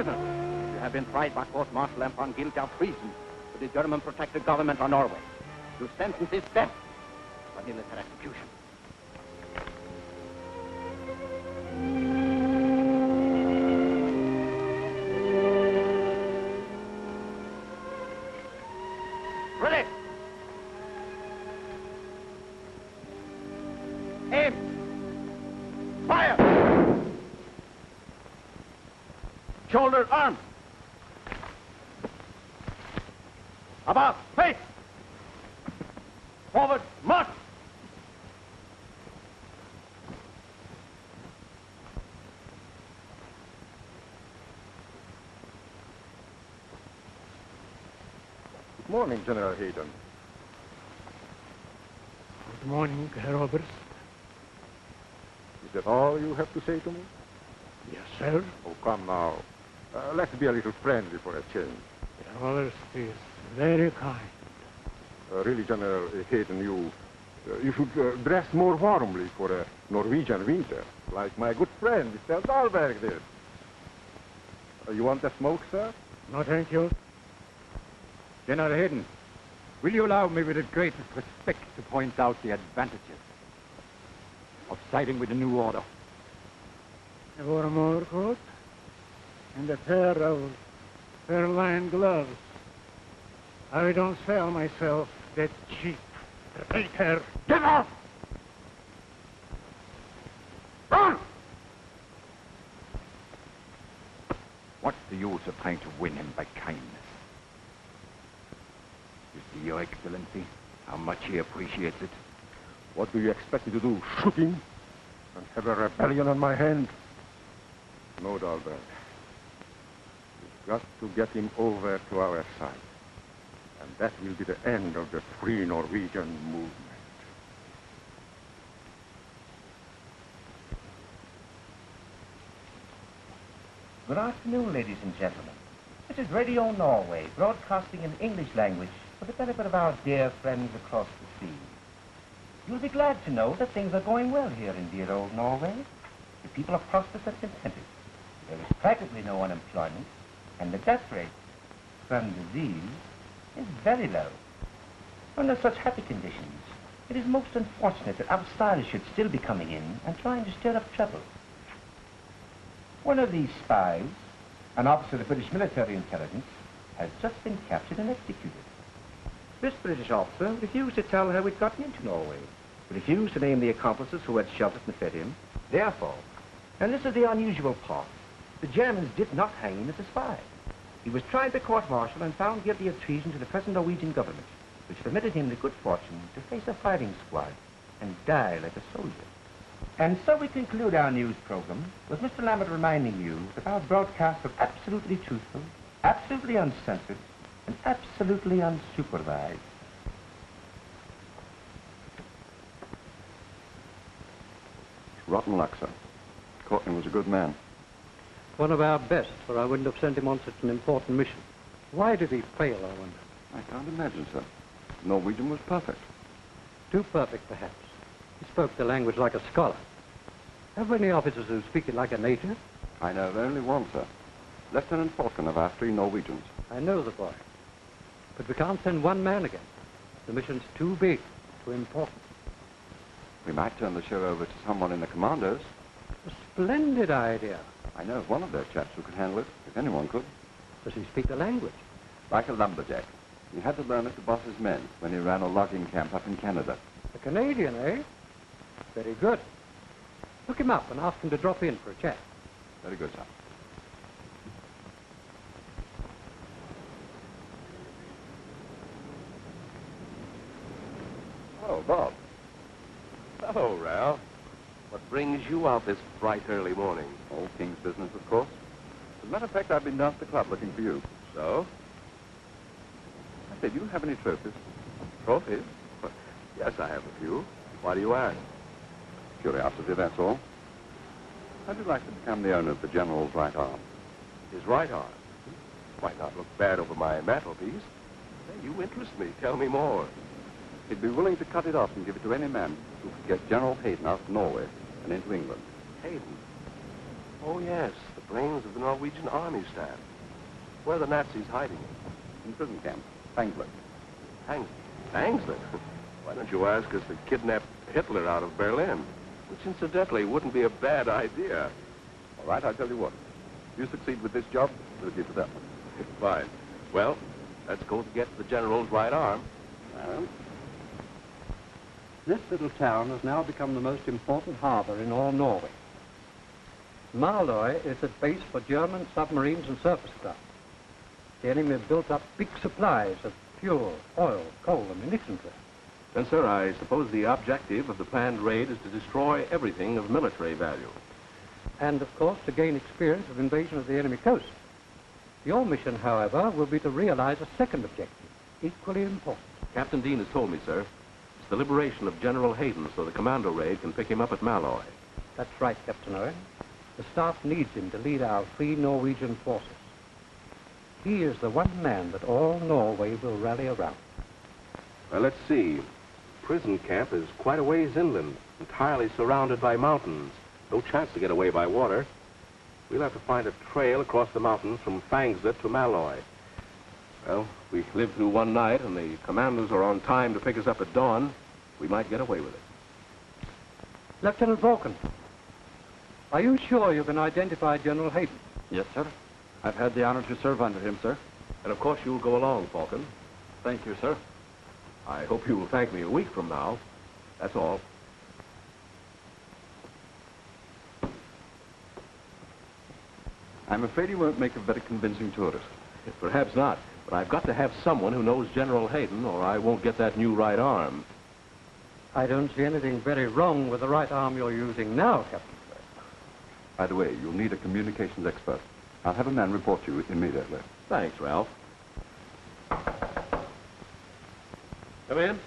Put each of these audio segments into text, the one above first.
prisoners. You have been tried by court-martial and found guilty of treason to the German protected government of Norway. Your sentence is death for military execution. Ready! Aim! Fire! Shoulders, arms! About, face! Forward, march! Good morning, General Hayden. Good morning, Robert. Is that all you have to say to me? Yes, sir. Oh, come now. Let's be a little friendly for a change. Yours is very kind. Really, General Hayden, you should dress more warmly for a Norwegian winter, like my good friend, Mr. Talbot did. You want a smoke, sir? No, thank you. General Hayden, will you allow me with the greatest respect to point out the advantages of siding with the new order? A warm overcoat and a pair of fur-lined gloves. I don't sell myself that cheap. Traitor! Get off! Run! What's the use of trying to win him by kindness? You see, Your Excellency, how much he appreciates it. What do you expect me to do? Shoot him? And have a rebellion on my hand? No, Talbot. We've got to get him over to our side. And that will be the end of the Free Norwegian movement. Good afternoon, ladies and gentlemen. This is Radio Norway, broadcasting in English language for the benefit of our dear friends across the sea. You'll be glad to know that things are going well here in dear old Norway. The people are prosperous and contented. There is practically no unemployment, and the death rate from disease is very low. Under such happy conditions, it is most unfortunate that outsiders should still be coming in and trying to stir up trouble. One of these spies, an officer of the British military intelligence, has just been captured and executed. This British officer refused to tell how he'd gotten into Norway, refused to name the accomplices who had sheltered and fed him. Therefore, and this is the unusual part, the Germans did not hang him as a spy. He was tried by court-martial and found guilty of treason to the present Norwegian government, which permitted him the good fortune to face a fighting squad and die like a soldier. And so we conclude our news program with Mr. Lambert reminding you that our broadcasts are absolutely truthful, absolutely uncensored, and absolutely unsupervised. Rotten luck, sir. Courtney was a good man. One of our best, or I wouldn't have sent him on such an important mission. Why did he fail, I wonder? I can't imagine, sir. Norwegian was perfect. Too perfect, perhaps. He spoke the language like a scholar. Have we any officers who speak it like a native? I know of only one, sir. Lieutenant Falcon of our 3 Norwegians. I know the boy. But we can't send one man again. The mission's too big, too important. We might turn the show over to someone in the commandos. A splendid idea. I know of one of their chaps who could handle it, if anyone could. Does he speak the language? Like a lumberjack. He had to learn it to boss his men when he ran a logging camp up in Canada. A Canadian, eh? Very good. Look him up and ask him to drop in for a chat. Very good, sir. Oh, Bob. Hello, Ralph. What brings you out this bright early morning? Old King's business, of course. As a matter of fact, I've been down to the club looking for you. So? I said, do you have any trophies? Trophies? Yes, I have a few. Why do you ask? Curiosity, that's all. How'd you like to become the owner of the General's right arm? His right arm. Might not look bad over my mantelpiece. Hey, you interest me. Tell me more. He'd be willing to cut it off and give it to any man who could get General Hayden out of Norway and into England. Hayden? Oh, yes, the brains of the Norwegian army staff. Where are the Nazis hiding? In prison camp. Fangsler. Fangsler? Why don't you ask us to kidnap Hitler out of Berlin? Which, incidentally, wouldn't be a bad idea. All right, I'll tell you what. If you succeed with this job, we'll give you that one. Fine. Well, let's go to get the general's right arm. This little town has now become the most important harbor in all Norway. Malloy is a base for German submarines and surface craft. The enemy have built up big supplies of fuel, oil, coal, and munitions there. Then, sir, I suppose the objective of the planned raid is to destroy everything of military value. And, of course, to gain experience of invasion of the enemy coast. Your mission, however, will be to realize a second objective, equally important. Captain Dean has told me, sir. It's the liberation of General Hayden so the commando raid can pick him up at Malloy. That's right, Captain Owen. The staff needs him to lead our free Norwegian forces. He is the one man that all Norway will rally around. Well, let's see. Prison camp is quite a ways inland, entirely surrounded by mountains. No chance to get away by water. We'll have to find a trail across the mountains from Fangsler to Malloy. Well, if we live through one night and the commandos are on time to pick us up at dawn, we might get away with it. Lieutenant Varconi, are you sure you can identify General Hayden? Yes, sir. I've had the honor to serve under him, sir. And of course you'll go along, Falcon. Thank you, sir. I hope you will thank me a week from now. That's all. I'm afraid he won't make a very convincing tourist. Perhaps not, but I've got to have someone who knows General Hayden or I won't get that new right arm. I don't see anything very wrong with the right arm you're using now, Captain. By the way, you'll need a communications expert. I'll have a man report you immediately. Thanks, Ralph. Come in.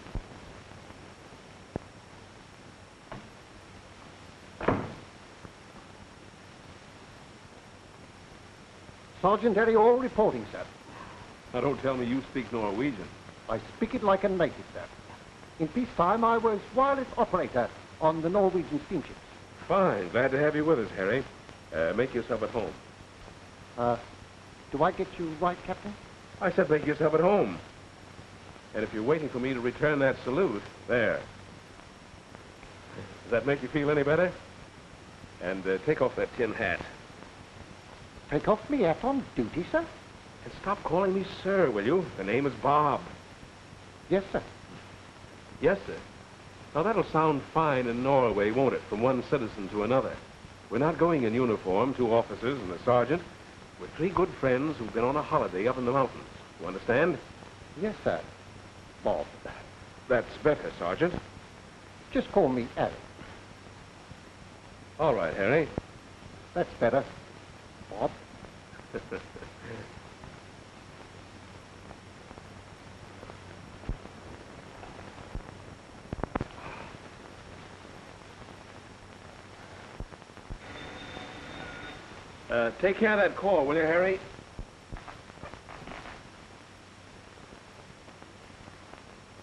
Sergeant Eriol reporting, sir. Now, don't tell me you speak Norwegian. I speak it like a native, sir. In peacetime, I was wireless operator on the Norwegian steamships. Fine. Glad to have you with us, Harry. Make yourself at home. Do I get you right, Captain? I said make yourself at home. And if you're waiting for me to return that salute, there. Does that make you feel any better? And take off that tin hat. Take off me hat on duty, sir? And stop calling me sir, will you? The name is Bob. Yes, sir. Yes, sir. Now, that'll sound fine in Norway, won't it, from one citizen to another? We're not going in uniform, 2 officers and a sergeant. We're 3 good friends who've been on a holiday up in the mountains. You understand? Yes, sir. Bob. That's better, Sergeant. Just call me Harry. All right, Harry. That's better. Bob. Take care of that call, will you, Harry?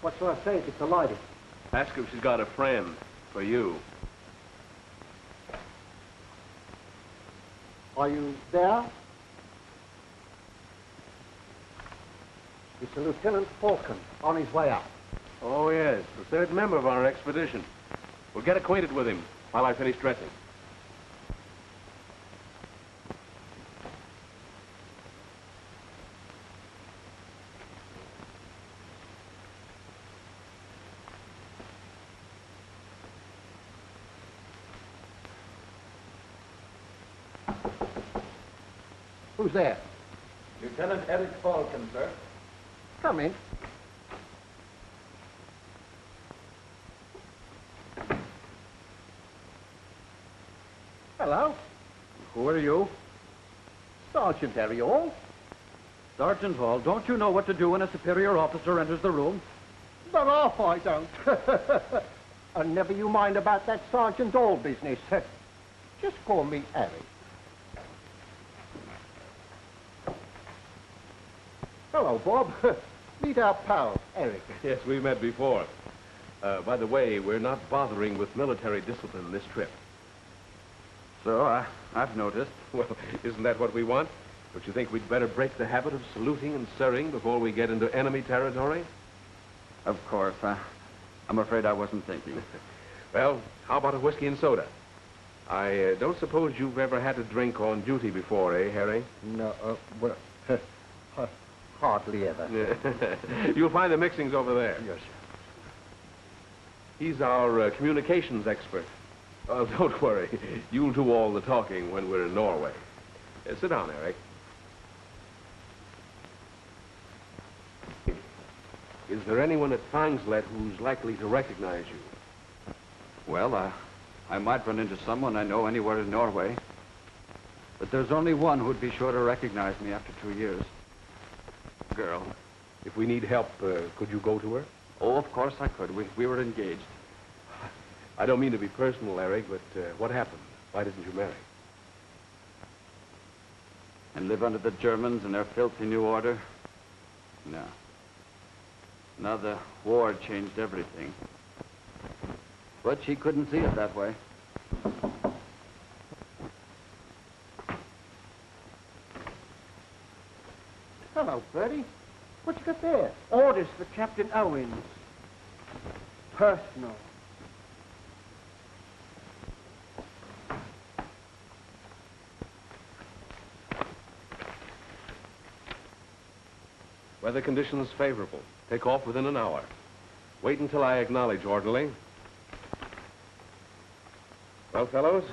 What shall I say if it's a lady? Ask her if she's got a friend for you. Are you there? It's Lieutenant Falcon on his way out. Oh, yes, the 3rd member of our expedition. We'll get acquainted with him while I finish dressing. Who's there? Lieutenant Eric Falcon, sir. Come in. Hello. Who are you? Sergeant Eriol. Sergeant Hall, don't you know what to do when a superior officer enters the room? But off I don't. And never you mind about that Sergeant Hall business. Just call me Harry. Hello, Bob. Meet our pal, Eric. Yes, we met before. By the way, we're not bothering with military discipline this trip. So, I've noticed. Well, isn't that what we want? Don't you think we'd better break the habit of saluting and sirring before we get into enemy territory? Of course. I'm afraid I wasn't thinking. Well, how about a whiskey and soda? I don't suppose you've ever had a drink on duty before, eh, Harry? No, well, hardly ever. You'll find the mixings over there. Yes, sir. He's our communications expert. Oh, don't worry. You'll do all the talking when we're in Norway. Sit down, Eric. Is there anyone at Fangslet who's likely to recognize you? Well, I might run into someone I know anywhere in Norway. But there's only one who'd be sure to recognize me after 2 years. Girl. If we need help, could you go to her? Oh, of course I could. We were engaged. I don't mean to be personal, Eric, but what happened? Why didn't you marry? And live under the Germans and their filthy new order? No. Now the war changed everything. But she couldn't see it that way. Hello, Bertie. What you got there? Orders for Captain Owen. Personal. Weather conditions favorable. Take off within an hour. Wait until I acknowledge, orderly. Well, fellows,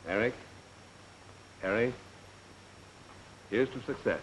Eric, Harry, here's to success.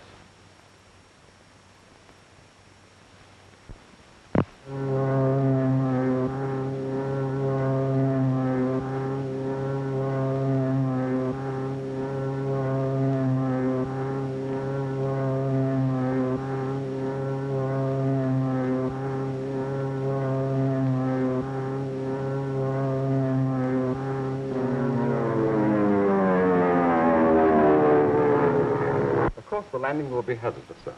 The landing will be hazardous, sir.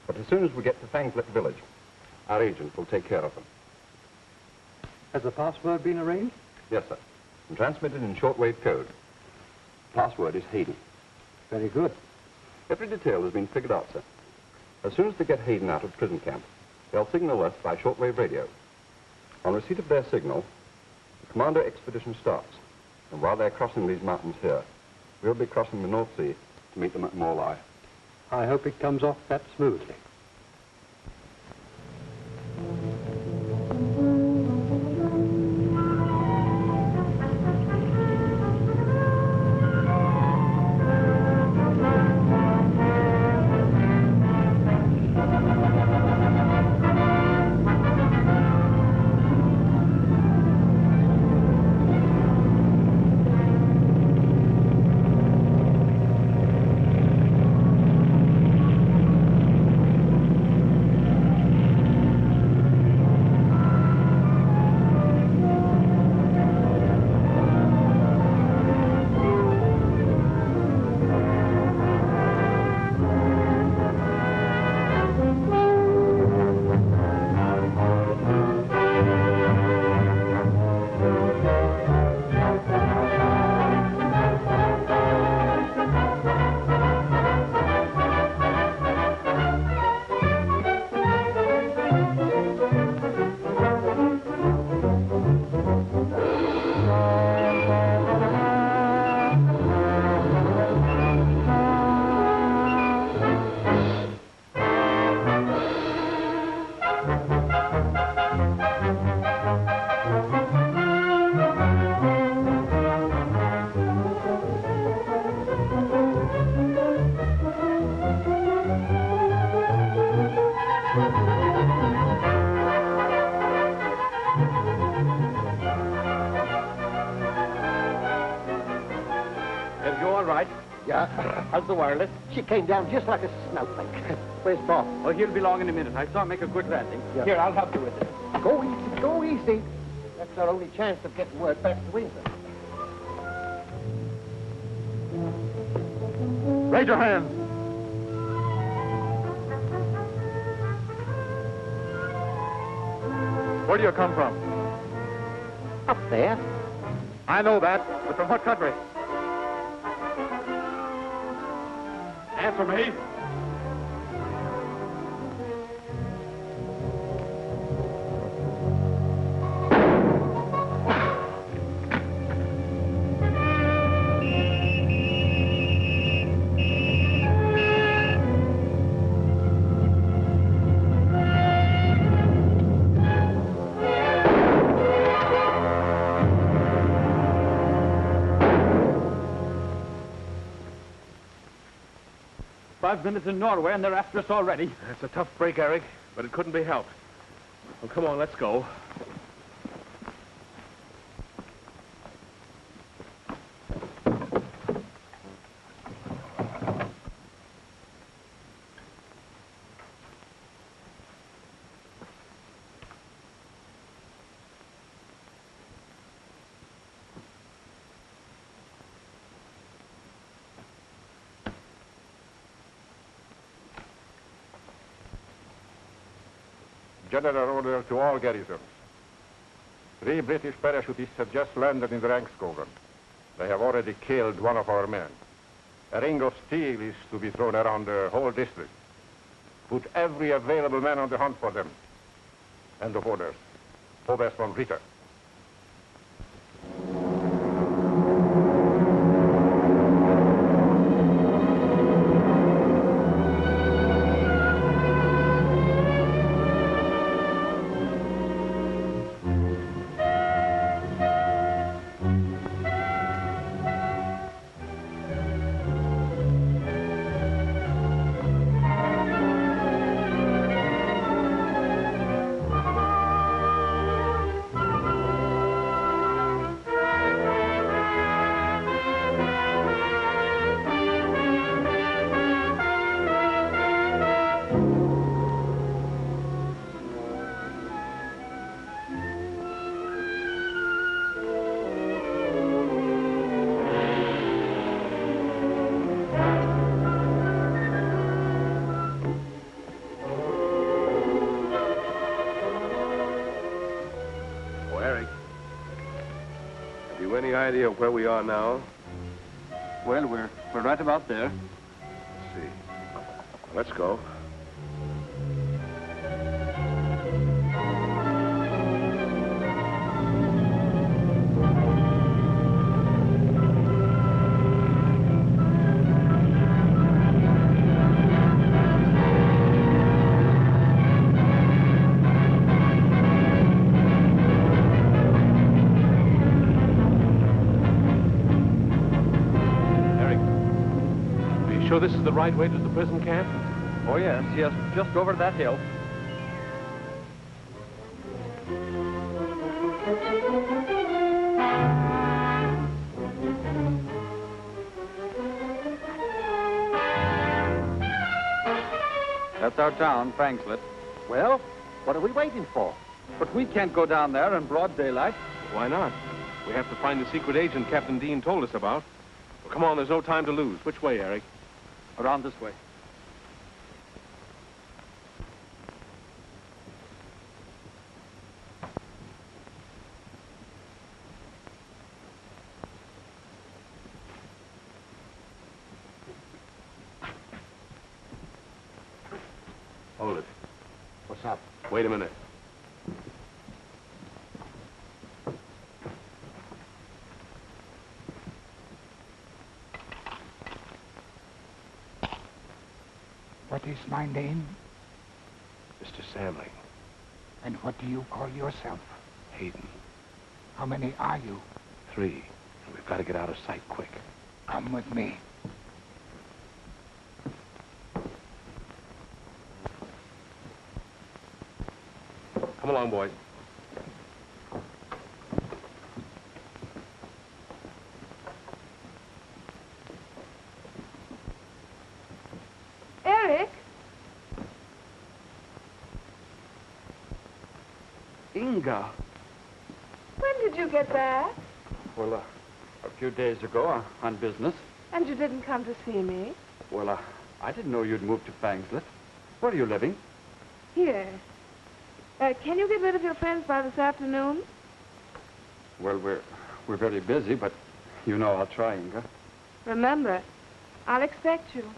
But as soon as we get to Fangslet village, our agent will take care of them. Has the password been arranged? Yes, sir. And transmitted in shortwave code. Password is Hayden. Very good. Every detail has been figured out, sir. As soon as they get Hayden out of prison camp, they'll signal us by shortwave radio. On receipt of their signal, the commando expedition starts. And while they're crossing these mountains here, we'll be crossing the North Sea to meet them at Morlai. I hope it comes off that smoothly. How's the wireless? She came down just like a snowflake. Where's Bob? Oh, he'll be along in a minute. I saw him make a good landing. Yeah. Here, I'll help you with it. Go easy, go easy. That's our only chance of getting word back to England. Raise your hands. Where do you come from? Up there. I know that, but from what country? Answer me. "5 minutes in Norway, and they're after us already." That's a tough break, Eric, but it couldn't be helped. Well, come on, let's go. General order to all garrisons. 3 British parachutists have just landed in the Rankskogen. They have already killed one of our men. A ring of steel is to be thrown around the whole district. Put every available man on the hunt for them. End of orders. Oberst von Ritter. Any idea of where we are now? Well, we're right about there. Let's see. Let's go. Sure this is the right way to the prison camp? Oh, yes, just over that hill. That's our town, Fangslet. Well, what are we waiting for? But we can't go down there in broad daylight. Why not? We have to find the secret agent Captain Dean told us about. Well, come on, there's no time to lose. Which way, Eric? Around this way. Hold it. What's up? Wait a minute. What is my name? Mr. Samling. And what do you call yourself? Hayden. How many are you? 3. And we've got to get out of sight quick. Come with me. Come along, boys. Eric? Inga. When did you get back? Well, a few days ago on business. And you didn't come to see me? Well, I didn't know you'd moved to Fangslet. Where are you living? Here. Can you get rid of your friends by this afternoon? Well, we're very busy, but you know I'll try, Inga. Remember, I'll expect you.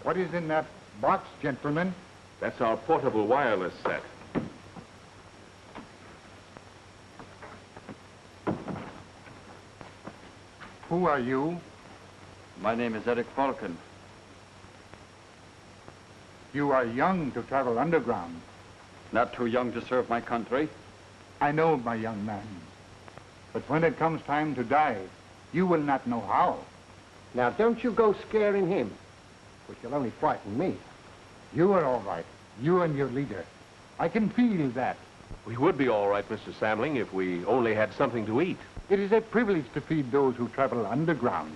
What is in that box, gentlemen? That's our portable wireless set. Who are you? My name is Eric Falcon. You are young to travel underground. Not too young to serve my country. I know, my young man. But when it comes time to die, you will not know how. Now, don't you go scaring him, which will only frighten me. You are all right. You and your leader. I can feel that. We would be all right, Mr. Samling, if we only had something to eat. It is a privilege to feed those who travel underground.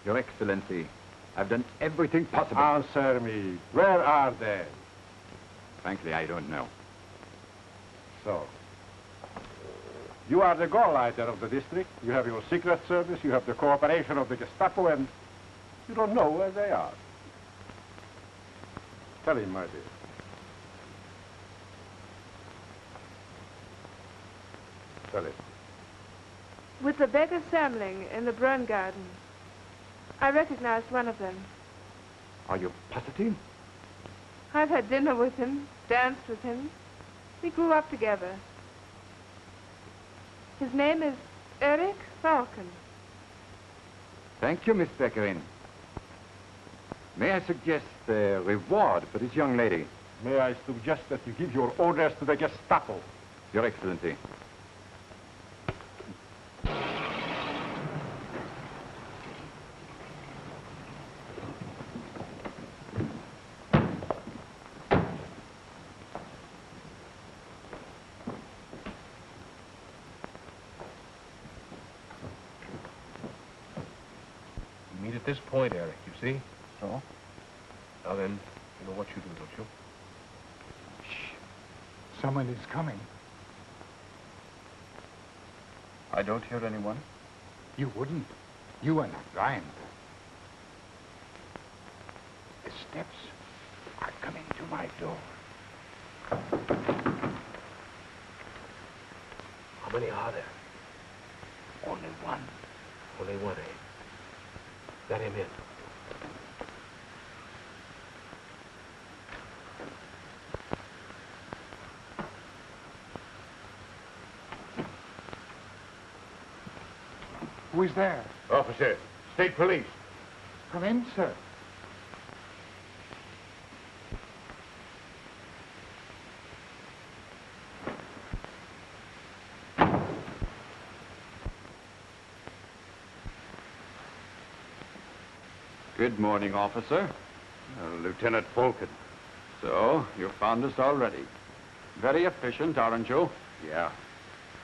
Your Excellency, I've done everything possible. Answer me. Where are they? Frankly, I don't know. So, you are the Gauleiter of the district. You have your secret service. You have the cooperation of the Gestapo, and you don't know where they are. Tell him, my dear. Tell him. With the beggar Samling in the Brunn Garden. I recognized one of them. Are you positive? I've had dinner with him, danced with him. We grew up together. His name is Eric Falcon. Thank you, Miss Beckerin. May I suggest a reward for this young lady? May I suggest that you give your orders to the Gestapo? Your Excellency. This point, Eric, you see? So? Now then, you know what you do, don't you? Shh. Someone is coming. I don't hear anyone. You wouldn't. You are not blind. The steps are coming to my door. How many are there? Only one. Only one, eh? Let him in. Who is there? Officer, state police. Come in, sir. Good morning, officer. Lieutenant Falcon. So, you found us already. Very efficient, aren't you? Yeah,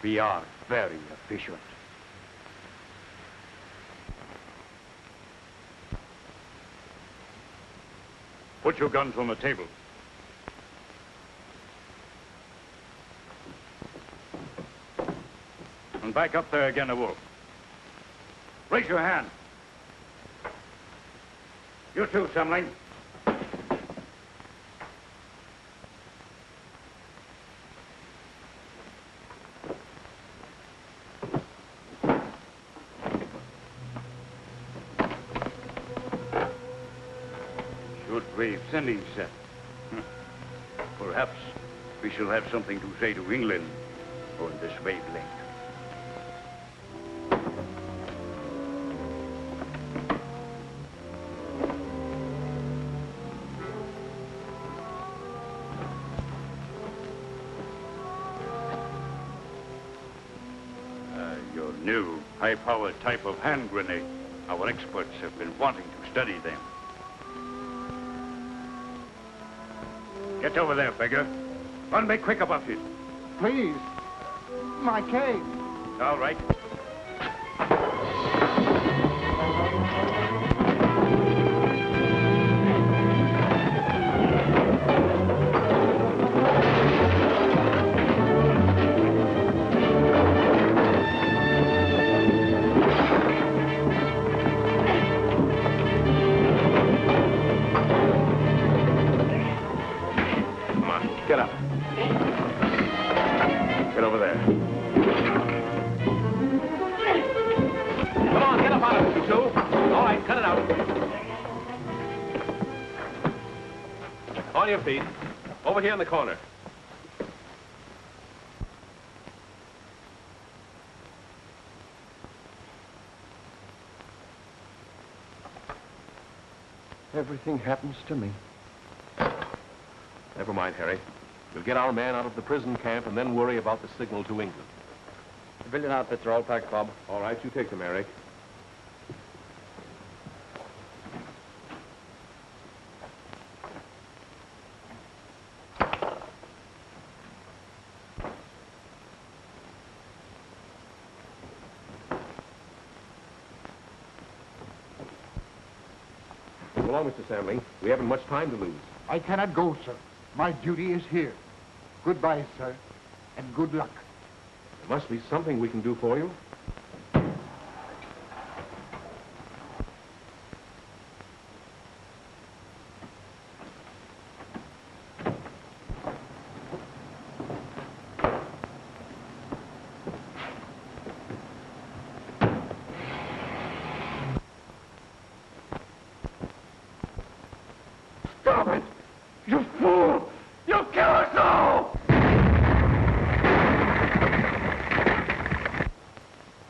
we are very efficient. Put your guns on the table. And back up there again, a wolf. Raise your hand. You too, Samling. Shortwave sending set. Perhaps we shall have something to say to England on this wavelength. New, high-powered type of hand grenade. Our experts have been wanting to study them. Get over there, beggar. Run me quick about it. Please. My cane. All right. Get up. Get over there. Come on, get up out of it, you two. All right, cut it out. On your feet. Over here in the corner. Everything happens to me. Never mind, Harry. We'll get our man out of the prison camp and then worry about the signal to England. Civilian outfits are all packed, Bob. All right, you take them, Eric. So long, Mr. Samling. We haven't much time to lose. I cannot go, sir. My duty is here. Goodbye, sir, and good luck. There must be something we can do for you. Stop it! You fool! You kill us all!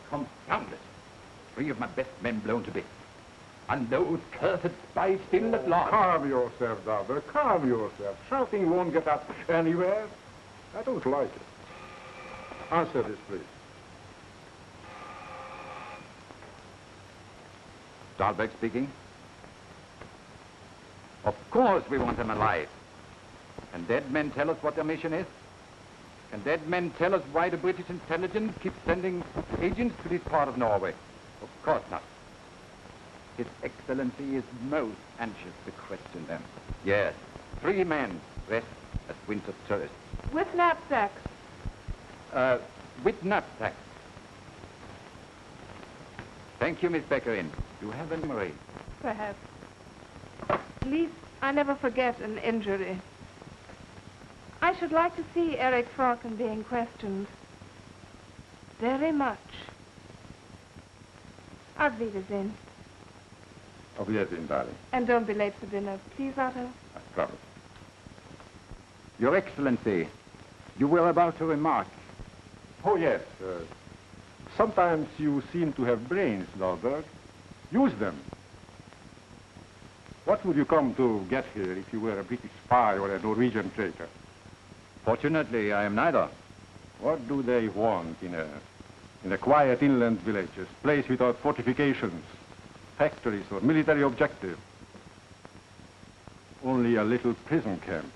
Confound it. 3 of my best men blown to bits. And those cursed spies still at large. Calm yourself, Talbot. Calm yourself. Shouting won't get us anywhere. I don't like it. Answer this, please. Talbot speaking. Of course we want them alive. Can dead men tell us what their mission is? Can dead men tell us why the British intelligence keeps sending agents to this part of Norway? Of course not. His Excellency is most anxious to question them. Yes, 3 men dressed as winter tourists. With knapsacks. With knapsacks. Thank you, Miss Beckerin. You have a memory. Perhaps. At least I never forget an injury. I should like to see Eric Falcon being questioned. Very much. Auf Wiedersehen. Auf Wiedersehen, darling. And don't be late for dinner, please, Otto. I promise. Your Excellency, you were about to remark. Oh, yes. Sometimes you seem to have brains, Talbot. Use them. What would you come to get here if you were a British spy or a Norwegian traitor? Fortunately, I am neither. What do they want in a quiet inland village, a place without fortifications, factories, or military objective? Only a little prison camp.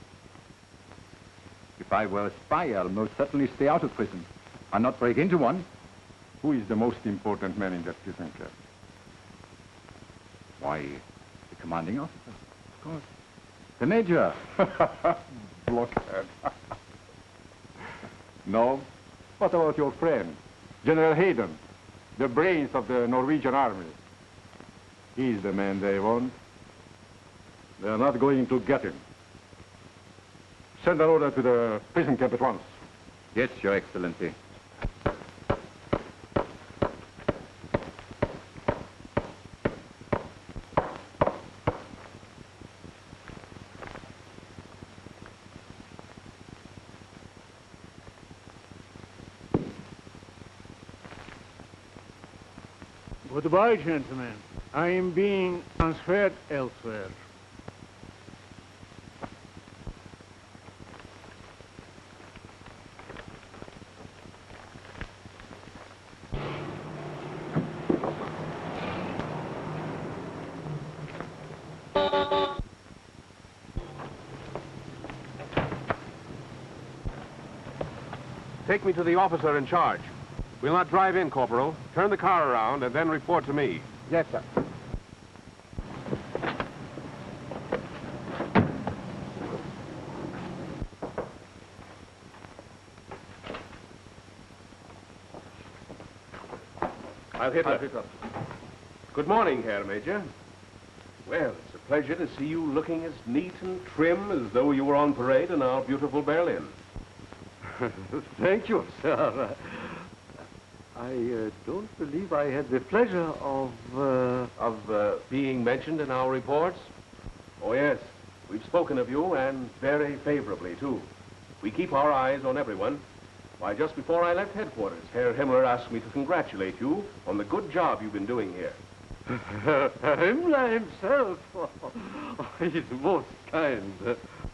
If I were a spy, I'll most certainly stay out of prison. I'll not break into one. Who is the most important man in that prison camp? Why, the commanding officer, of course. The major. Blockhead. No? What about your friend, General Hayden, the brains of the Norwegian army? He's the man they want. They're not going to get him. Send an order to the prison camp at once. Yes, Your Excellency. Goodbye, gentlemen. I am being transferred elsewhere. Take me to the officer in charge. We'll not drive in, Corporal. Turn the car around and then report to me. Yes, sir. I'll hit her. Good morning, Herr Major. Well, it's a pleasure to see you looking as neat and trim as though you were on parade in our beautiful Berlin. Thank you, sir. I don't believe I had the pleasure of being mentioned in our reports? Oh, yes. We've spoken of you, and very favorably, too. We keep our eyes on everyone. Why, just before I left headquarters, Herr Himmler asked me to congratulate you on the good job you've been doing here. Himmler himself? He's most kind.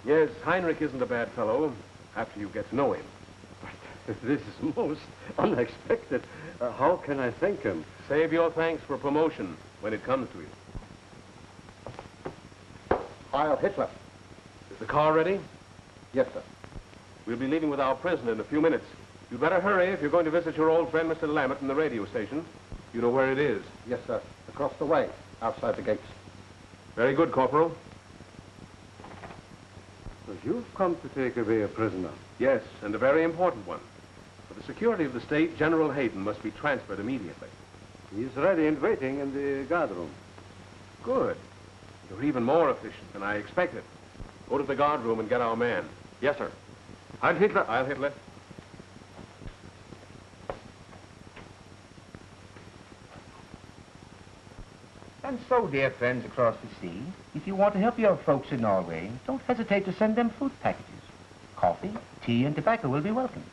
Yes, Heinrich isn't a bad fellow, after you get to know him. But this is most unexpected. How can I thank him? Save your thanks for promotion when it comes to you. Heil Hitler. Is the car ready? Yes, sir. We'll be leaving with our prisoner in a few minutes. You'd better hurry if you're going to visit your old friend, Mr. Lammett, in the radio station. You know where it is? Yes, sir. Across the way, outside the gates. Very good, Corporal. So you've come to take away a prisoner? Yes, and a very important one. For the security of the state, General Hayden must be transferred immediately. He's ready and waiting in the guard room. Good. You're even more efficient than I expected. Go to the guard room and get our man. Yes, sir. Heil Hitler. Heil Hitler. And so, dear friends across the sea, if you want to help your folks in Norway, don't hesitate to send them food packages. Coffee, tea, and tobacco will be welcome.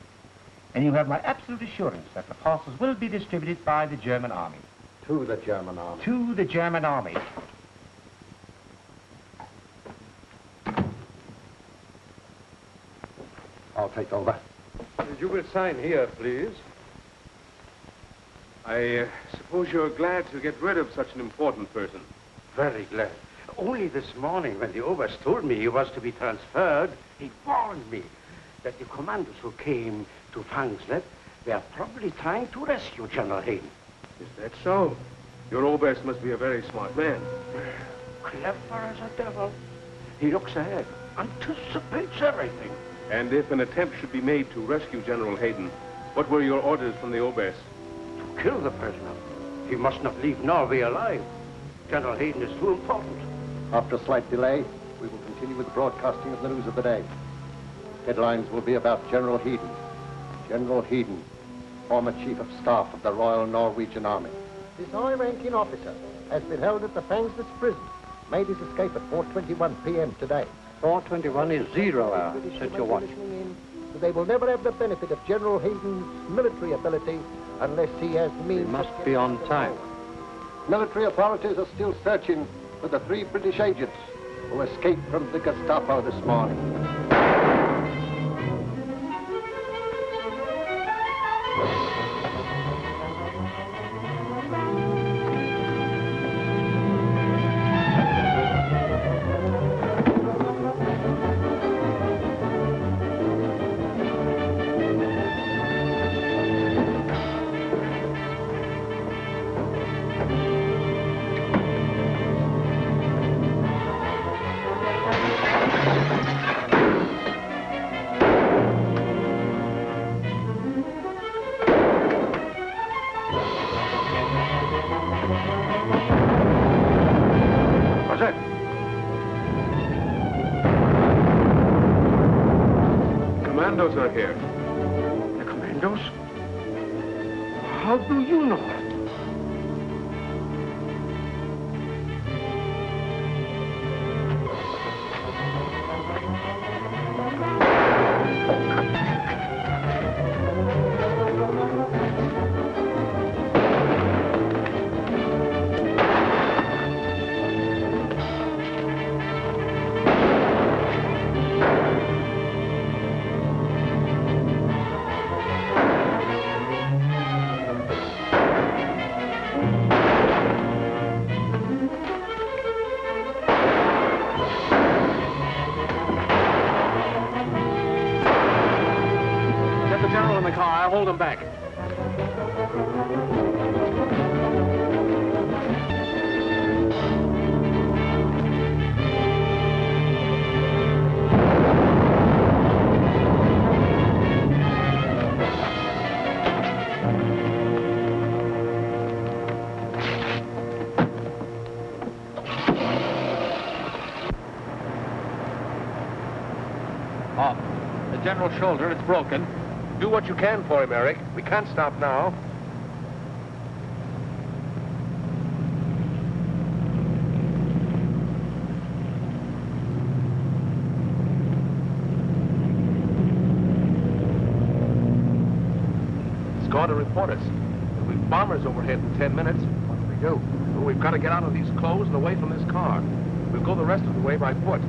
And you have my absolute assurance that the parcels will be distributed by the German army. To the German army. To the German army. I'll take over. You will sign here, please. I suppose you're glad to get rid of such an important person. Very glad. Only this morning, when the Oberst told me he was to be transferred, he warned me that the commandos who came to Fangslet were probably trying to rescue General Hayden. Is that so? Your Oberst must be a very smart man. Clever as a devil. He looks ahead, anticipates everything. And if an attempt should be made to rescue General Hayden, what were your orders from the Oberst? To kill the prisoner. He must not leave Norway alive. General Hayden is too important. After a slight delay, we will continue with the broadcasting of the news of the day. Headlines will be about General Hayden. General Hayden, former Chief of Staff of the Royal Norwegian Army. This high-ranking officer has been held at the Fangslet prison. Made his escape at 4:21 p.m. today. 4:21 is 0 hour. Set your watch. They will never have the benefit of General Hayden's military ability unless he has means. We must be on time. Military authorities are still searching for the 3 British agents who escaped from the Gestapo this morning. Commandos are here. The commandos? How do you know it? Hold them back. General's shoulder. It's broken. Do what you can for him, Eric. We can't stop now. It's going to report us. There'll be bombers overhead in 10 minutes. What do we do? Well, we've got to get out of these clothes and away from this car. We'll go the rest of the way by foot.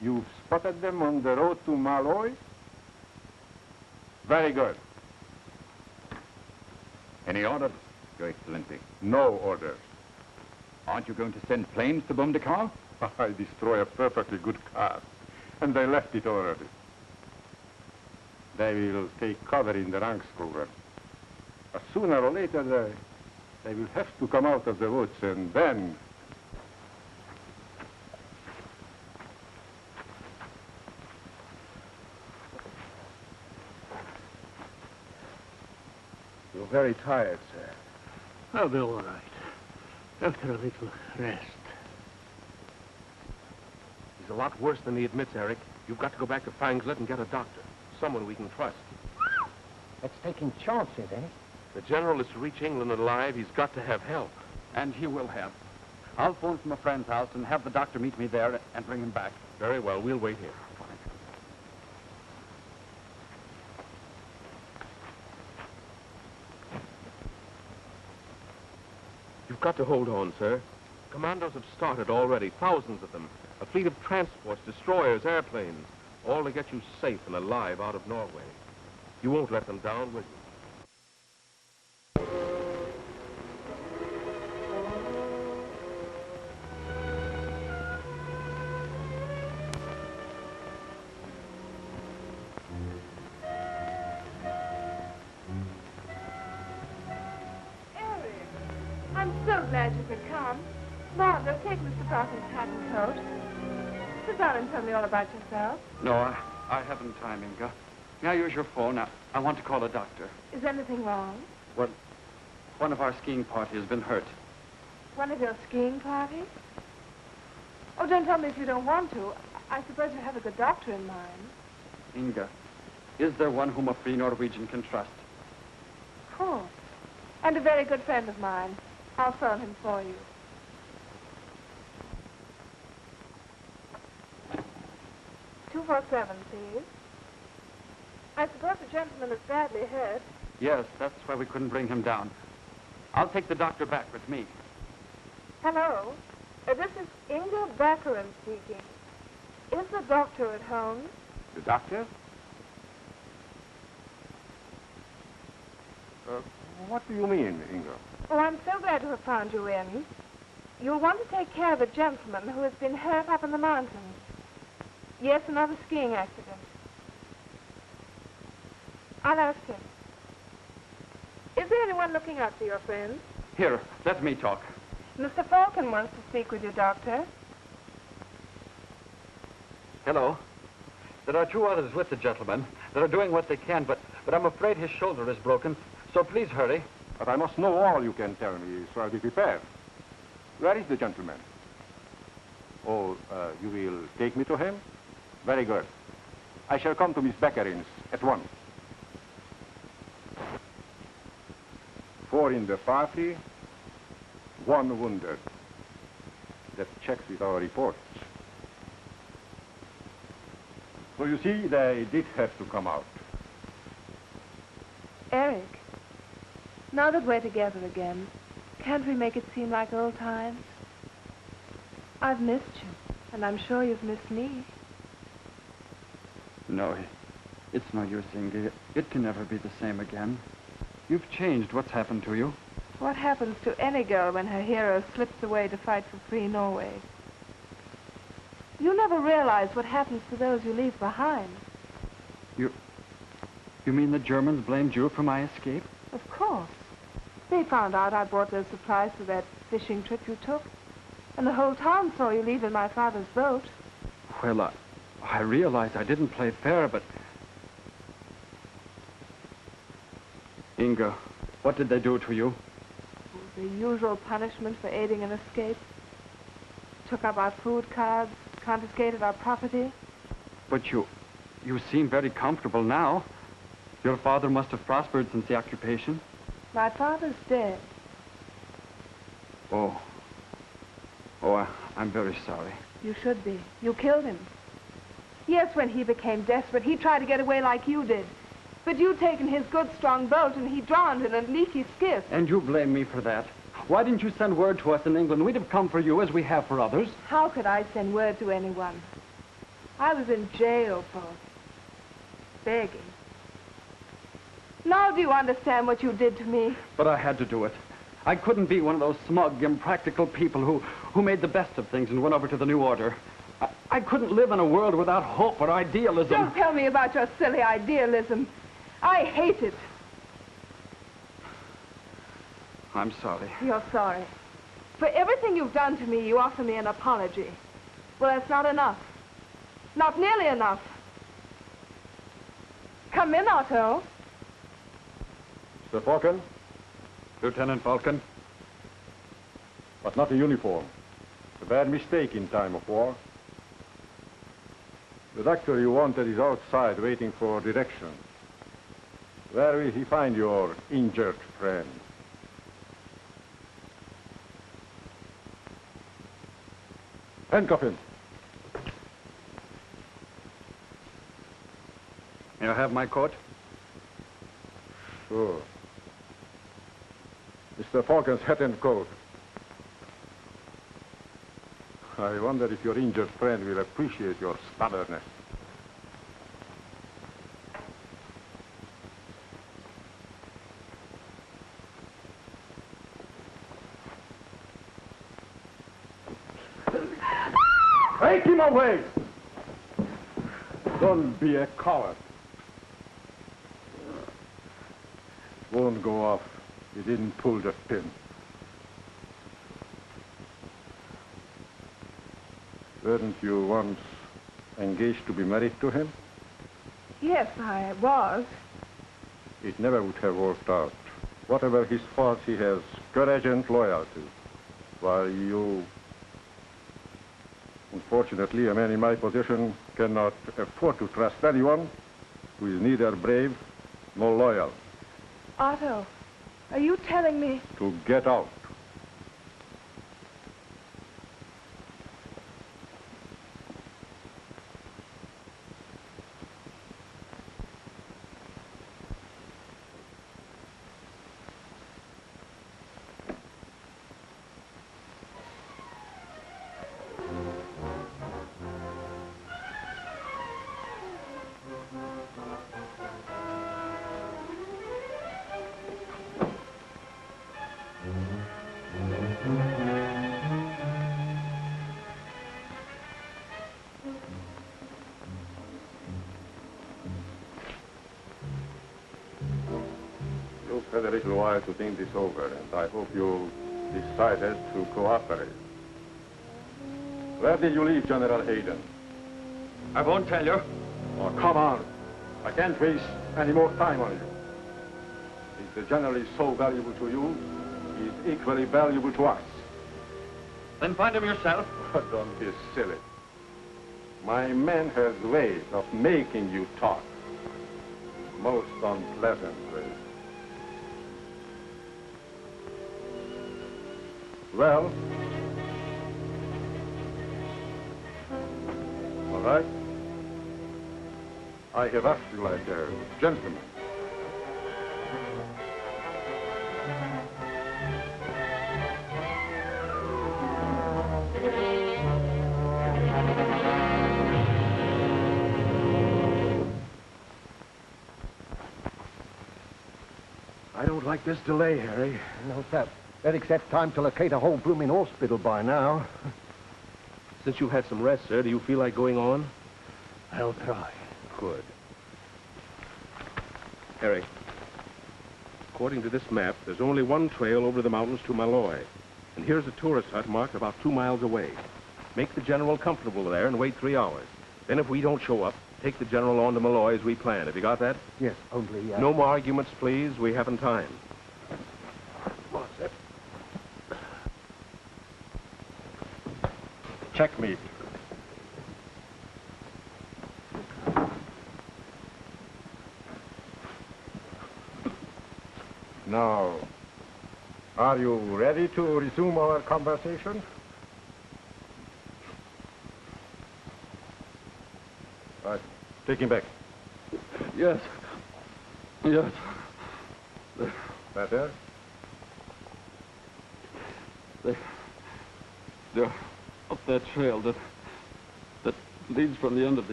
You've spotted them on the road to Malloy? Very good. Any orders, Your Excellency? No orders. Aren't you going to send planes to bomb the car? I destroy a perfectly good car, and they left it already. They will take cover in the Rangsskogen. Sooner or later, they will have to come out of the woods, and then... You're very tired, sir. I'll be all right. After a little rest. He's a lot worse than he admits, Eric. You've got to go back to Fangslet and get a doctor. Someone we can trust. That's taking chances, eh? The General is to reach England alive. He's got to have help. And he will have. I'll phone from a friend's house and have the doctor meet me there and bring him back. Very well. We'll wait here. You've got to hold on, sir. Commandos have started already, thousands of them. A fleet of transports, destroyers, airplanes, all to get you safe and alive out of Norway. You won't let them down, will you? I'm so glad you could come. Margot, take Mr. Barton's hat and coat. Sit down and tell me all about yourself. No, I haven't time, Inga. May I use your phone? I want to call a doctor. Is anything wrong? Well, one of our skiing party has been hurt. One of your skiing parties? Oh, don't tell me if you don't want to. I suppose you have a good doctor in mind. Inga, is there one whom a free Norwegian can trust? Of course. And a very good friend of mine. I'll phone him for you. "247, please. I suppose the gentleman is badly hurt. Yes, that's why we couldn't bring him down. I'll take the doctor back with me. Hello. This is Inga Baccarin speaking. Is the doctor at home? The doctor? What do you mean, Inga? Oh, I'm so glad to have found you in. You'll want to take care of a gentleman who has been hurt up in the mountains. Yes, another skiing accident. I'll ask him. Is there anyone looking after your friend? Here, let me talk. Mr. Falcon wants to speak with you, Doctor. Hello. There are two others with the gentleman. They're doing what they can, but I'm afraid his shoulder is broken, so please hurry. But I must know all you can tell me, so I'll be prepared. Where is the gentleman? Oh, you will take me to him? Very good. I shall come to Miss Beccarin's at once. 4 in the party, 1 wounded. That checks with our reports. So you see, they did have to come out. Eric, now that we're together again, can't we make it seem like old times? I've missed you, and I'm sure you've missed me. No, it's no use, Inge. It can never be the same again. You've changed. What's happened to you? What happens to any girl when her hero slips away to fight for free Norway? You never realize what happens to those you leave behind. You mean the Germans blamed you for my escape? Of course. They found out I brought those supplies for that fishing trip you took. And the whole town saw you leave in my father's boat. Well, I realized I didn't play fair, but... Inga, what did they do to you? The usual punishment for aiding an escape. took up our food cards, confiscated our property. But you seem very comfortable now. Your father must have prospered since the occupation. My father's dead. Oh, I'm very sorry. You should be. You killed him. Yes, when he became desperate, he tried to get away like you did. But you'd taken his good, strong boat, and he drowned in a leaky skiff. And you blame me for that. Why didn't you send word to us in England? We'd have come for you as we have for others. How could I send word to anyone? I was in jail for begging. Now do you understand what you did to me? But I had to do it. I couldn't be one of those smug, impractical people who made the best of things and went over to the new order. I couldn't live in a world without hope or idealism. Don't tell me about your silly idealism. I hate it. I'm sorry. You're sorry. For everything you've done to me, you offer me an apology. Well, that's not enough. Not nearly enough. Come in, Otto. Mr. Falcon? Lieutenant Falcon? But not a uniform. A bad mistake in time of war. The doctor you wanted is outside waiting for directions. Where will he find your injured friend? Handcuff him. May I have my coat? Sure. Mr. Falcon's hat and coat. I wonder if your injured friend will appreciate your stubbornness. Take him away! Don't be a coward. Won't go off. He didn't pull the pin. Weren't you once engaged to be married to him? Yes, I was. It never would have worked out. Whatever his faults, he has courage and loyalty. While you... Unfortunately, a man in my position cannot afford to trust anyone who is neither brave nor loyal. Otto, are you telling me... To get out. You've had a little while to think this over, and I hope you decided to cooperate. Where did you leave General Hayden? I won't tell you. Oh, come on. I can't waste any more time on you. If the general is so valuable to you, he is equally valuable to us. Then find him yourself. Oh, don't be silly. My man has ways of making you talk. Most unpleasant ways. Well? All right. I have asked you like a gentleman. I don't like this delay, Harry. No, sir. Eric's had time to locate a whole blooming hospital by now. Since you've had some rest, sir, do you feel like going on? I'll try. Good. Harry, according to this map, there's only one trail over the mountains to Malloy. And here's a tourist hut marked about 2 miles away. Make the general comfortable there and wait 3 hours. Then if we don't show up, take the general on to Malloy as we planned. Have you got that? Yes, only... No more arguments, please. We haven't time. Come on, sir. checkmate. Now, are you ready to resume our conversation? Right. Take him back. Yes. Yes. Better? They're up that trail that leads from the end of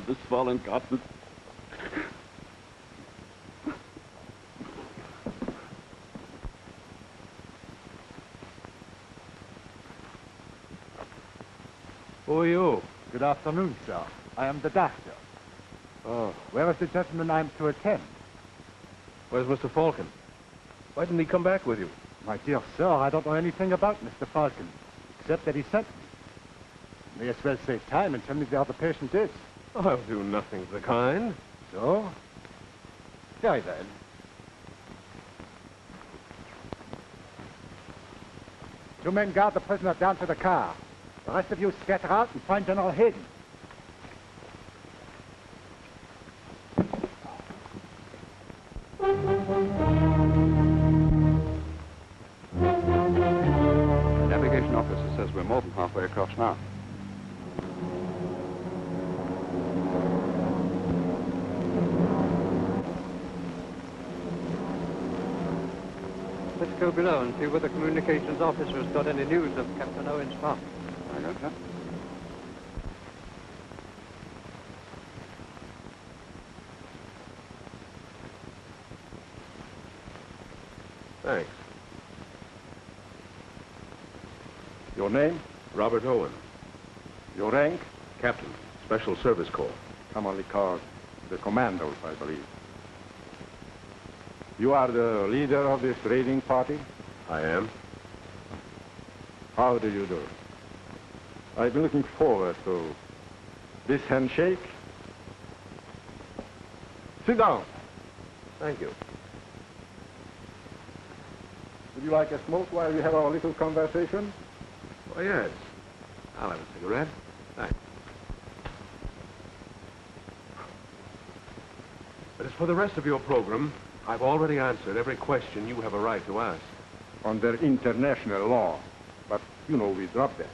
this fallen cotton. Who are you? Good afternoon, sir. I am the doctor. Oh. Where is the gentleman I'm to attend? Where's Mr. Falcon? Why didn't he come back with you? My dear sir, I don't know anything about Mr. Falcon, except that he sent me. May as well save time and tell me where the patient is. I'll do nothing of the kind. So? Very well. Two men guard the prisoner down to the car. The rest of you scatter out and find General Hayden. The navigation officer says we're more than halfway across now. Let's go below and see whether the communications officer has got any news of Captain Owen's farm. I got that. Thanks. Your name? Robert Owen. Your rank? Captain, Special Service Corps. Commonly called the commandos, I believe. You are the leader of this raiding party? I am. How do you do? I've been looking forward to this handshake. Sit down. Thank you. Would you like a smoke while we have our little conversation? Oh, yes. I'll have a cigarette. Thanks. But as for the rest of your program, I've already answered every question you have a right to ask. Under international law. But, you know, we dropped that.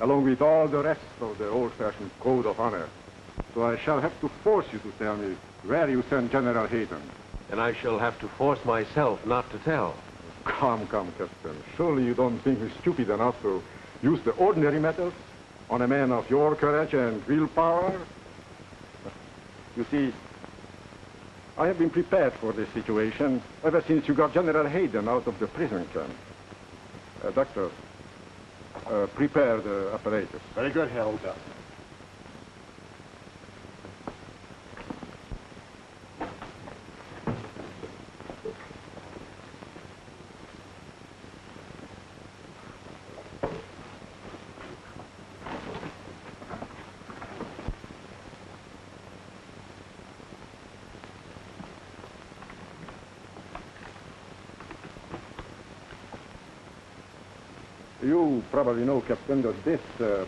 Along with all the rest of the old-fashioned code of honor. So I shall have to force you to tell me where you sent General Hayden. And I shall have to force myself not to tell. Come, Captain. Surely you don't think me stupid enough to use the ordinary methods on a man of your courage and willpower? You see, I have been prepared for this situation ever since you got General Hayden out of the prison camp. Doctor, prepare the apparatus. Very good, Herr Oda. You probably know, Captain, that this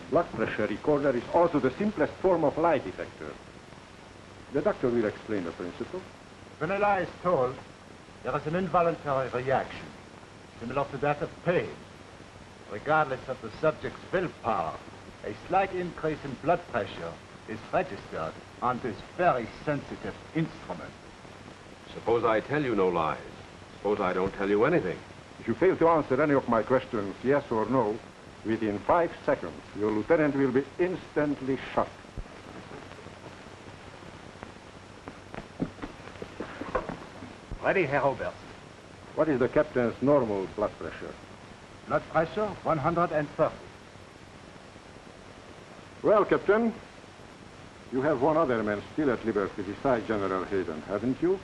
blood pressure recorder is also the simplest form of lie detector. The doctor will explain the principle. When a lie is told, there is an involuntary reaction, similar to that of pain. Regardless of the subject's willpower, a slight increase in blood pressure is registered on this very sensitive instrument. Suppose I tell you no lies. Suppose I don't tell you anything. If you fail to answer any of my questions, yes or no, within 5 seconds, your lieutenant will be instantly shot. Ready, Herr Robert. What is the captain's normal blood pressure? Blood pressure, 130. Well, Captain, you have one other man still at liberty besides General Hayden, haven't you?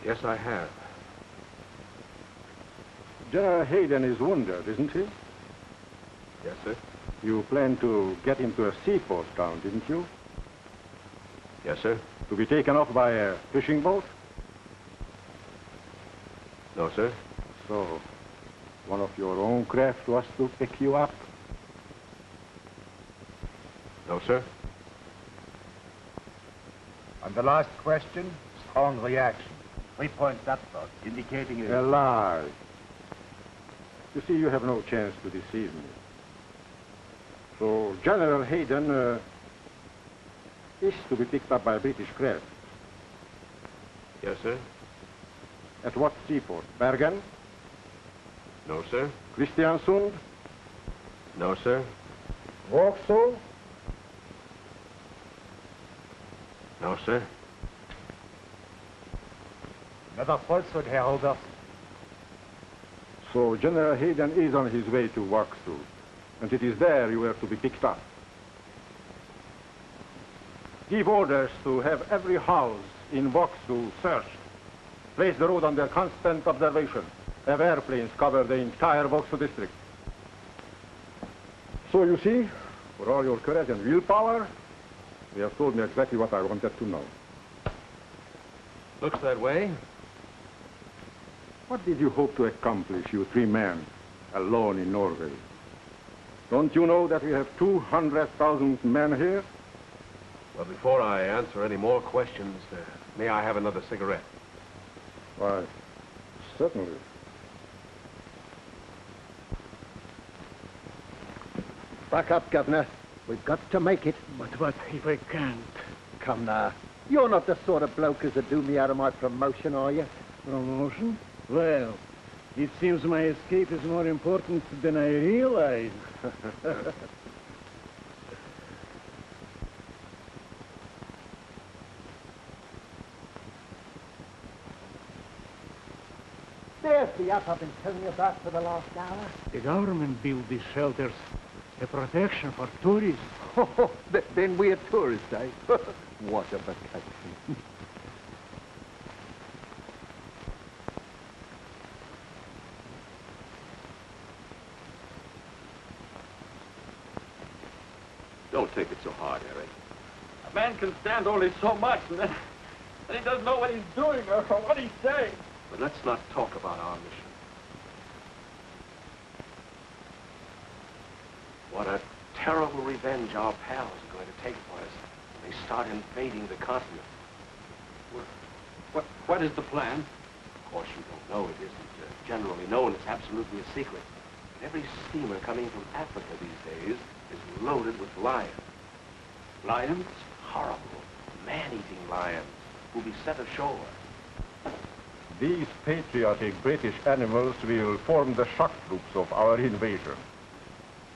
Yes, I have. General Hayden is wounded, isn't he? Yes, sir. You planned to get him to a seaport town, didn't you? Yes, sir. To be taken off by a fishing boat? No, sir. So, one of your own craft was to pick you up? No, sir. On the last question, strong reaction. 3 points upward, indicating A lie. You see, you have no chance to deceive me. So, General Hayden is to be picked up by a British craft. Yes, sir. At what seaport? Bergen? No, sir. Kristiansund? No, sir. Vauxhall? No, sir. Another falsehood, Herr Oberst. So General Hayden is on his way to Vauxhall, and it is there you are to be picked up. Give orders to have every house in Vauxhall searched. Place the road under constant observation. Have airplanes cover the entire Vauxhall district. So you see, for all your courage and willpower, you have told me exactly what I wanted to know. Looks that way. What did you hope to accomplish, you 3 men, alone in Norway? Don't you know that we have 200,000 men here? Well, before I answer any more questions, may I have another cigarette? Why, certainly. Back up, Governor. We've got to make it. But what if I can't? Come now. You're not the sort of bloke as would do me out of my promotion, are you? Promotion? Well, it seems my escape is more important than I realize. There's the yacht I've been telling you about for the last hour. The government built these shelters, a protection for tourists. Oh, then we're tourists, eh? What a vacation. Don't take it so hard, Eric. A man can stand only so much, and then he doesn't know what he's doing or what he's saying. But let's not talk about our mission. What a terrible revenge our pals are going to take for us when they start invading the continent. What is the plan? Of course, you don't know. It isn't generally known. It's absolutely a secret. But every steamer coming from Africa these days is loaded with lions. Lions? Horrible, man-eating lions who'll be set ashore. These patriotic British animals will form the shock troops of our invasion,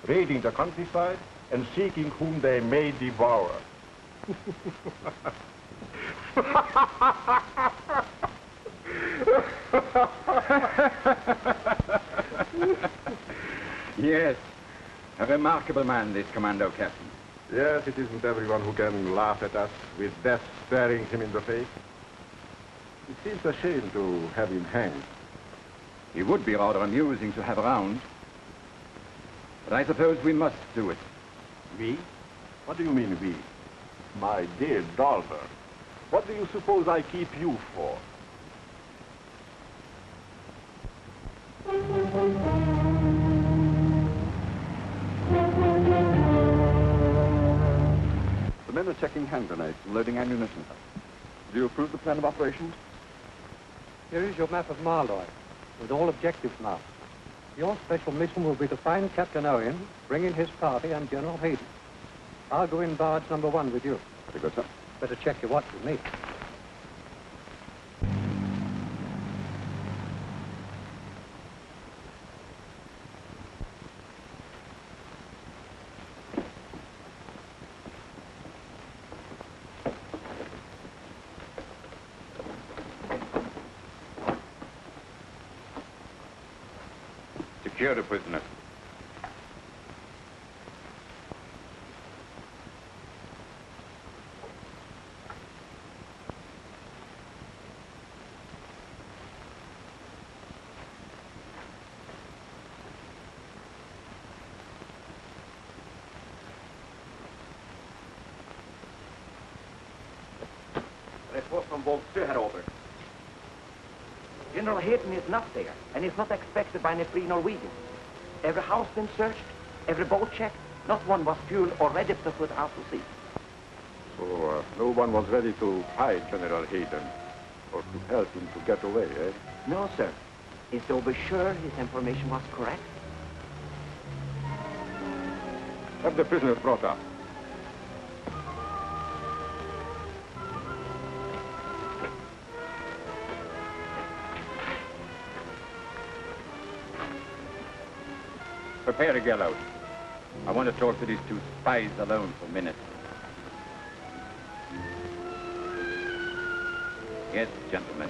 raiding the countryside and seeking whom they may devour. Yes, a remarkable man, this commando captain. Yes, it isn't everyone who can laugh at us with death staring him in the face. It seems a shame to have him hanged. He would be rather amusing to have around. But I suppose we must do it. We? What do you mean, we? My dear Talbot, what do you suppose I keep you for? The men are checking hand grenades and loading ammunition. Do you approve the plan of operations? Here is your map of Marlow, with all objectives marked. Your special mission will be to find Captain Owen, bring in his party, and General Hayden. I'll go in barge number 1 with you. Very good, sir. Better check your watch with me. Secure the prisoner. Report from Volks to Herr Ober. In General Hayden is not there, and is not expected by any free Norwegians. Every house been searched, every boat checked. Not one was fueled or ready to put out to sea. So no one was ready to fight General Hayden or to help him to get away, eh? No, sir. Is Dover sure his information was correct? Have the prisoners brought up. Prepare a gallows. I want to talk to these two spies alone for a minute. Yes, gentlemen.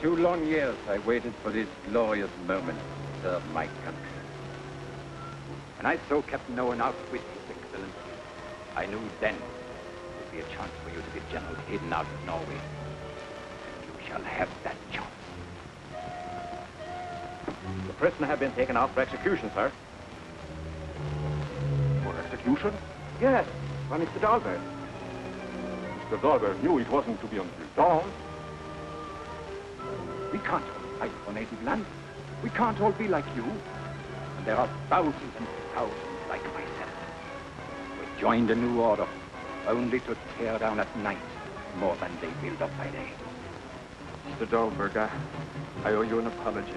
2 long years I waited for this glorious moment to serve my country. When I saw Captain Owen outwit His Excellency, I knew then there would be a chance for you to get General Hayden out of Norway. And you shall have that chance. The prisoner have been taken out for execution, sir. For execution? Yes, by Mr. Talbot. Mr. Talbot knew it wasn't to be until dawn. We can't all fight for native land. We can't all be like you. And there are thousands and thousands like myself. We joined a new order, only to tear down at night more than they build up by day. Mr. Dahlberg, I owe you an apology.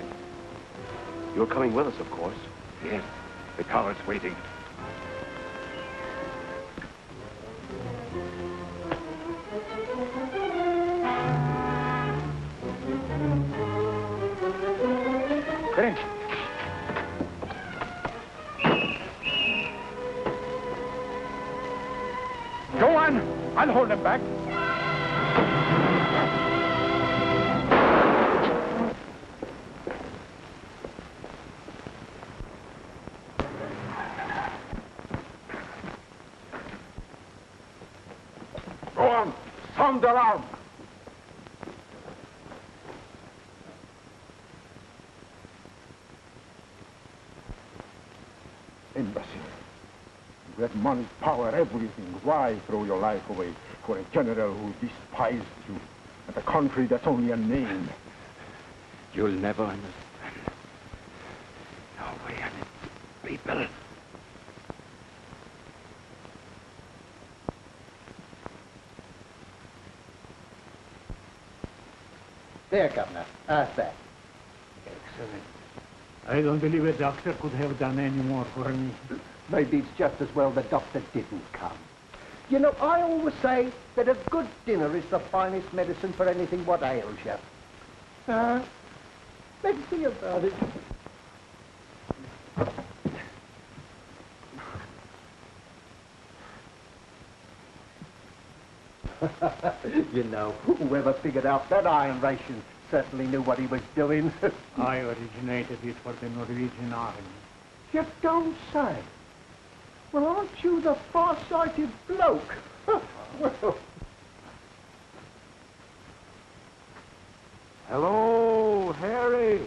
You're coming with us, of course. Yes, the car is waiting. French. Go on! I'll hold them back. Go on! Sound the alarm! Imbecile. You have money, power, everything. Why throw your life away for a general who despised you and a country that's only a name? You'll never understand. Norway and its people. There, Governor. Ask that. Excellent. I don't believe a doctor could have done any more for me. Maybe it's just as well the doctor didn't come. You know, I always say that a good dinner is the finest medicine for anything what ails you. Let's see about it. You know, whoever figured out that iron ration certainly knew what he was doing. I originated it for the Norwegian army. You don't say. Well, aren't you the far-sighted bloke? Well. Hello, Harry.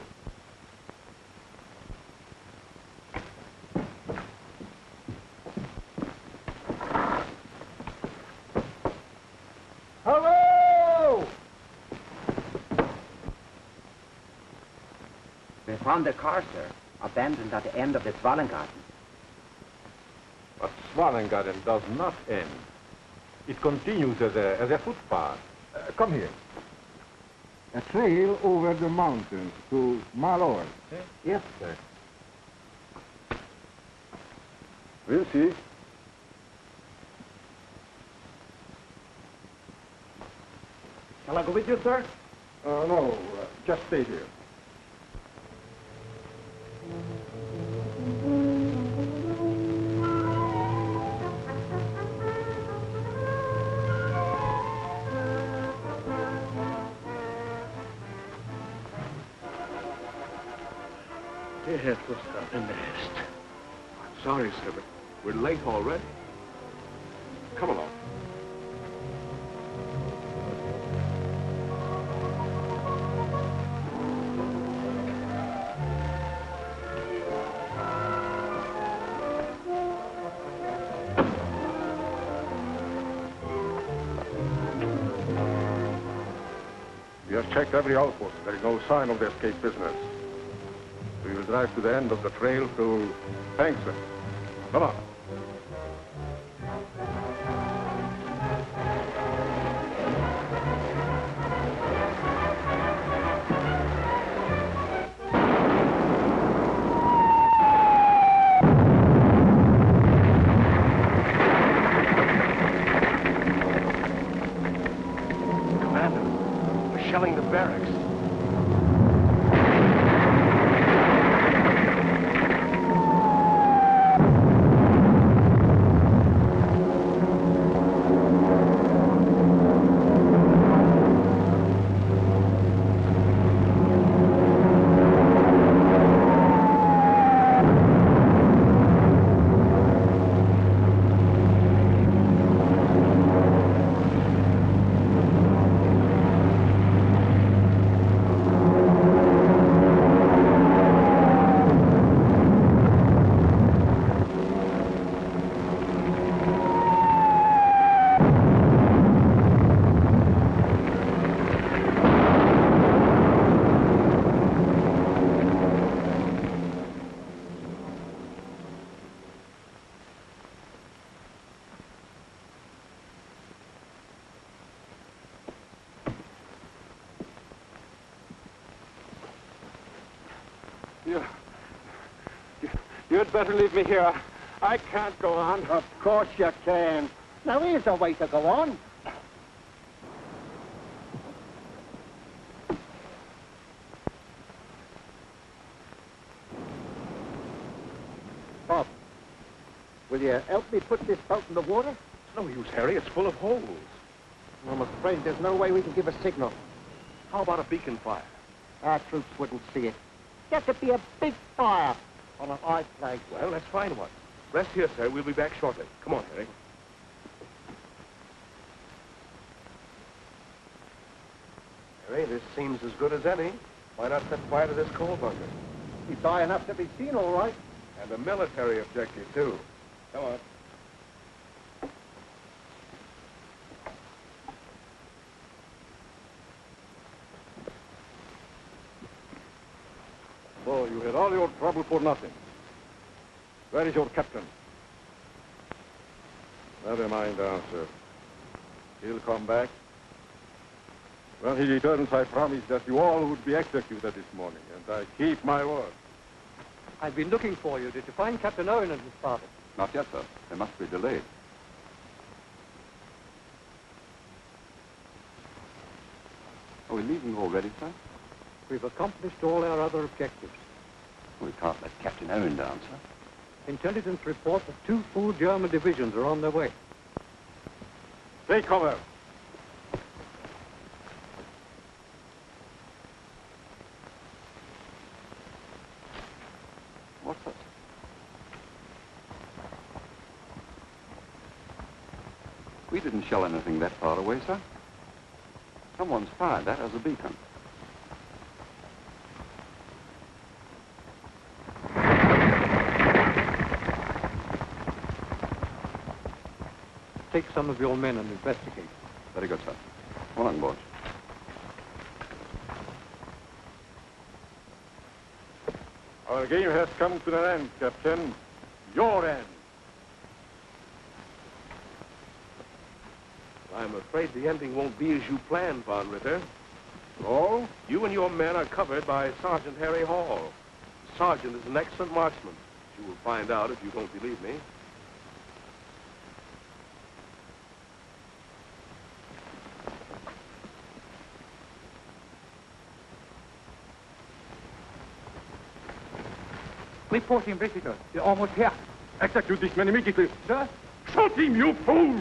Hello! We found the car, sir, abandoned at the end of the Svalengarden. But Svalengarden does not end. It continues as a footpath. Come here. A trail over the mountains to Malor. Yes, sir. We'll see. Shall I go with you, sir? No, just stay here. It was the nest. I'm sorry, sir, but we're late already. Come along. We have checked every outpost. There is no sign of the escape prisoners. We will drive to the end of the trail to Fanksman. Come on. Shelling the barracks. You'd better leave me here. I can't go on. Of course you can. Now, here's a way to go on. Bob, will you help me put this boat in the water? It's no use, Harry. It's full of holes. I'm afraid there's no way we can give a signal. How about a beacon fire? Our troops wouldn't see it. Got to be a big fire on a high place. Well, let's find one. Rest here, sir. We'll be back shortly. Come on, Harry. Harry, this seems as good as any. Why not set fire to this coal bunker? He's high enough to be seen, all right. And a military objective, too. Come on. So you had all your trouble for nothing. Where is your captain? Never mind the answer. He'll come back. When he returns, I promise that you all would be executed this morning, and I keep my word. I've been looking for you. Did you find Captain Owen and his party? Not yet, sir. They must be delayed. Are we leaving already, sir? We've accomplished all our other objectives. We can't let Captain Owen down, sir. Intelligence report that 2 full German divisions are on their way. Take cover. What's that? We didn't shell anything that far away, sir. Someone's fired that as a beacon. Take some of your men and investigate. Very good, sir. Come along, boys. Our game has come to an end, Captain. Your end. I'm afraid the ending won't be as you planned, Von Ritter. Oh? You and your men are covered by Sergeant Harry Hall. The sergeant is an excellent marksman. You will find out if you don't believe me. Reporting visitors. They're almost here. Execute this man immediately. Sir? Shoot him, you fool!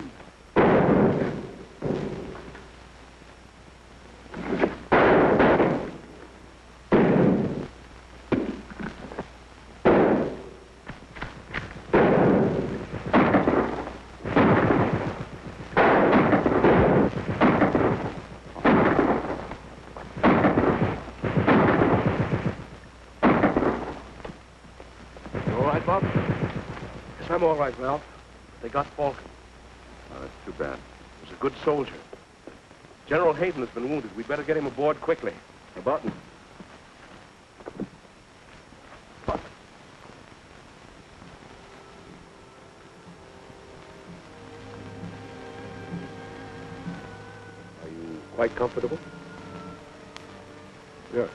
I'm all right, Ralph. They got Falcon. Oh, that's too bad. He was a good soldier. General Hayden has been wounded. We'd better get him aboard quickly. A button. Are you quite comfortable? Yes,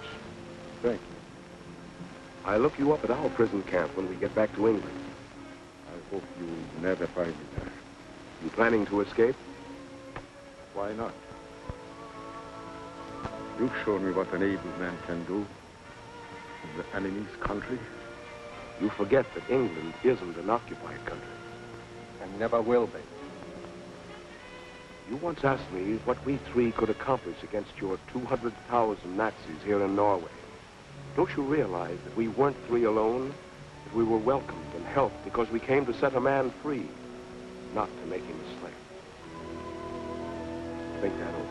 thank you. I'll look you up at our prison camp when we get back to England. I hope you never find me there. You planning to escape? Why not? You've shown me what an able man can do in the enemy's country. You forget that England isn't an occupied country. And never will be. You once asked me what we three could accomplish against your 200,000 Nazis here in Norway. Don't you realize that we weren't three alone? That we were welcomed and helped because we came to set a man free, not to make him a slave. Think that over.